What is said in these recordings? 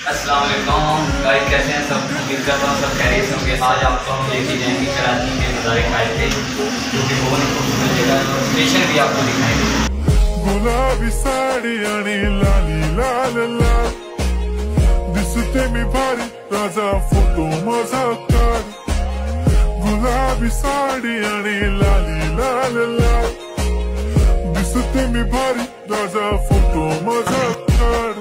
अस्सलाम वालेकुम गाइस, कैसे हैं सब? उम्मीद करता हूँ सब खैरियत से होंगे। आज आपको हम लेके जाएंगे कराची के नज़ारे खाए थे, जो कि बहुत ही खूबसूरत जगह है और स्टेशन भी आपको दिखाएंगे। गुलाबी साडी आणि लाली लाल लाल दिसते मी भारी, राजा फोटो माझा काढ। गुलाबी साडी आणि लाली लाल लाल दिसते मी भारी, राजा फोटो माझा काढ।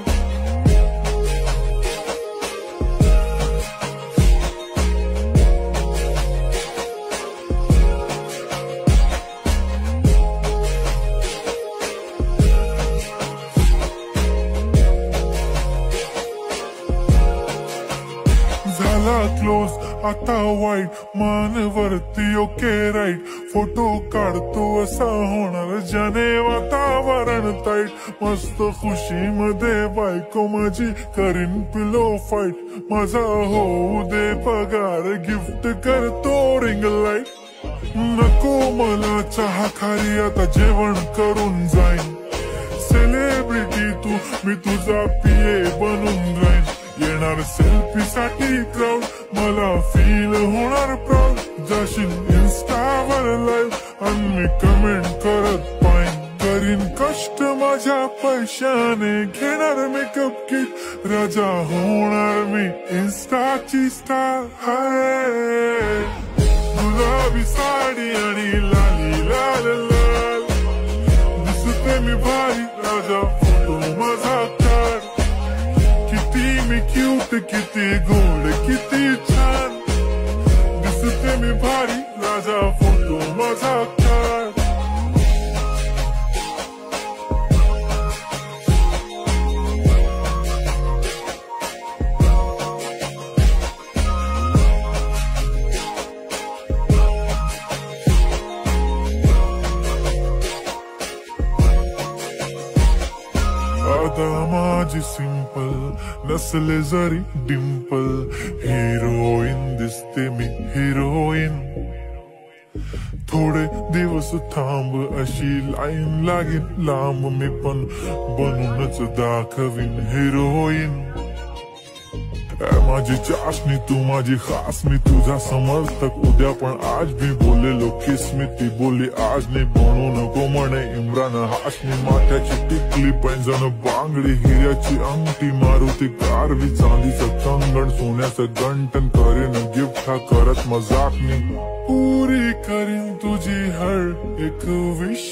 झाला क्लोज आता वाईट, मान वरती ओके राईट। फोटो काढतो असा होणार ज्याने वातावरण ताईट। मस्त खुशी मध्ये बायको माझी करीन पिलो फाईट। माझा होऊ दे पगार, गिफ्ट करतो रिंग लाईट। नको मला चहा खारी, आता जेवण करून जाईन। सेलिब्रिटी तू, मी तुझा पिये बनून राहीन। येणार सेल्फी साठी क्राऊड, मला फील होणार प्राऊड। जाशील इन्स्टावर लाईव्ह आणि मी कमेंट करत पाईन। करीन कष्ट माझ्या पैशाने, घेणार मेकअप किट। राजा होणार मी इन्स्टाची स्टार। हाय गुलाबी साडी आणि लाली लाल लाल दिसते मी भारी, राजा फोटो माझा काढ। किती मी क्यूट, किती गोड, किती छान दिसते मी भारी, राजा फोटो माझा काढ। आता माझी सिंपल, नसले जरी डिंपल। हिरोईन दिसते मी हिरोईन। थोडे दिवस थांब, अशी लाईन लागेल लांब। मी पण बनूनच दाखवीन हिरोईन। माझी चाशनी तू माझी खास, मी तुझा समर्थक उद्या पण आज भी बोलेलो किस मी। ती बोली आज नाही बनू नको म्हणे इम्रान हाशमी। माथ्याची टिकली पैंजण बांगडी, हिऱ्याची अंगठी, मारुती कारवी, चांदीचं कंगण, सोन्याचं गंटन। करीन गिफ्ट हा करत मजाक मी, पुरी करीन तुझी हर एक विश।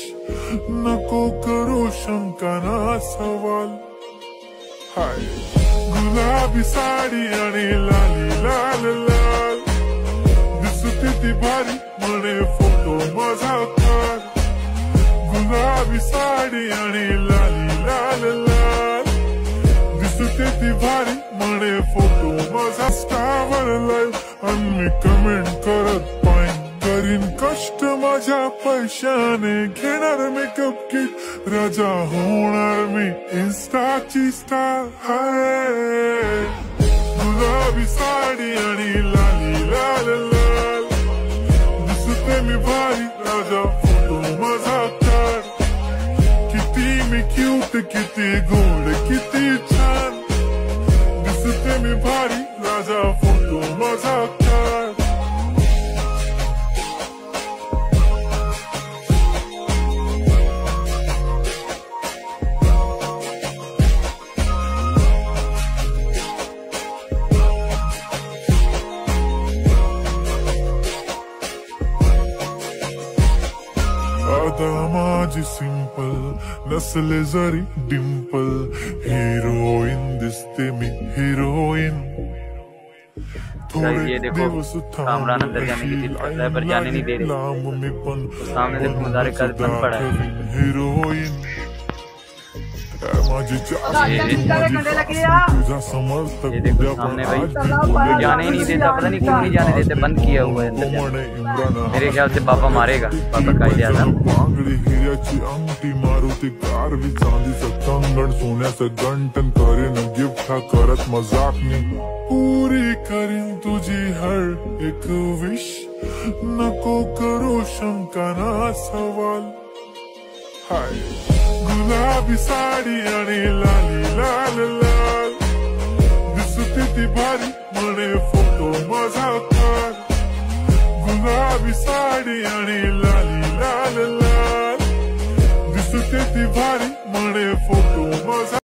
नको करू शंका ना सवाल। हाय गुलाबी साडी आणि लाली लाल लाल दिसते ती भारी, म्हणे फोटो माझा काढ। गुलाबी साडी आणि लाली लाल लाल दिसते ती भारी, म्हणे फोटो माझा। स्टावर लाईव्ह आणि मी कमेंट करत पाईन। करीन कष्ट माझ्या पैशाने, घेणार मेकअप किट। राजा होणार मी इन्स्टाची स्टार। हाय गुलाबी साडी आणि लाली लाल लाल दिसते मी भारी, राजा फोटो माझा काढ। किती मी क्यूट, किती गोड, किती छान दिसते मी भारी, राजा फोटो माझा काढ। आता माझी सिंपल, नसले जरी डिंपल। हिरोईन दिसते मी हिरोईन। ये देखो कामरान अंदर जाने की जिद करता है पर जाने नहीं दे रहे। तो सामने देखो नज़ारे का बंद पड़ा है। हिरोईन माझी तुझा समर्थक, ये देखो सामने भाई जाने ही नहीं देता, पता नहीं क्यों नहीं जाने देते, बंद किया हुआ है अंदर। मेरे ख्याल से पापा मारेगा, पापा कायदे आज़म। बांगडी, हिऱ्याची अंगठी, मारुती कारवी, चांदीचं कंगण, सोन्याचं गंटन। करीन गिफ्ट हा करत मजाक मी, पुरी करीन तुझी हर एक विश। नको करू शंका ना सवाल। हाय गुलाबी साडी आणि लाली लाल लाल भारी म्हणे फोटो माझा काढ, गुलाबी साडी आणि लाली लाल लाल दिसते ती भारी म्हणे फोटो माझा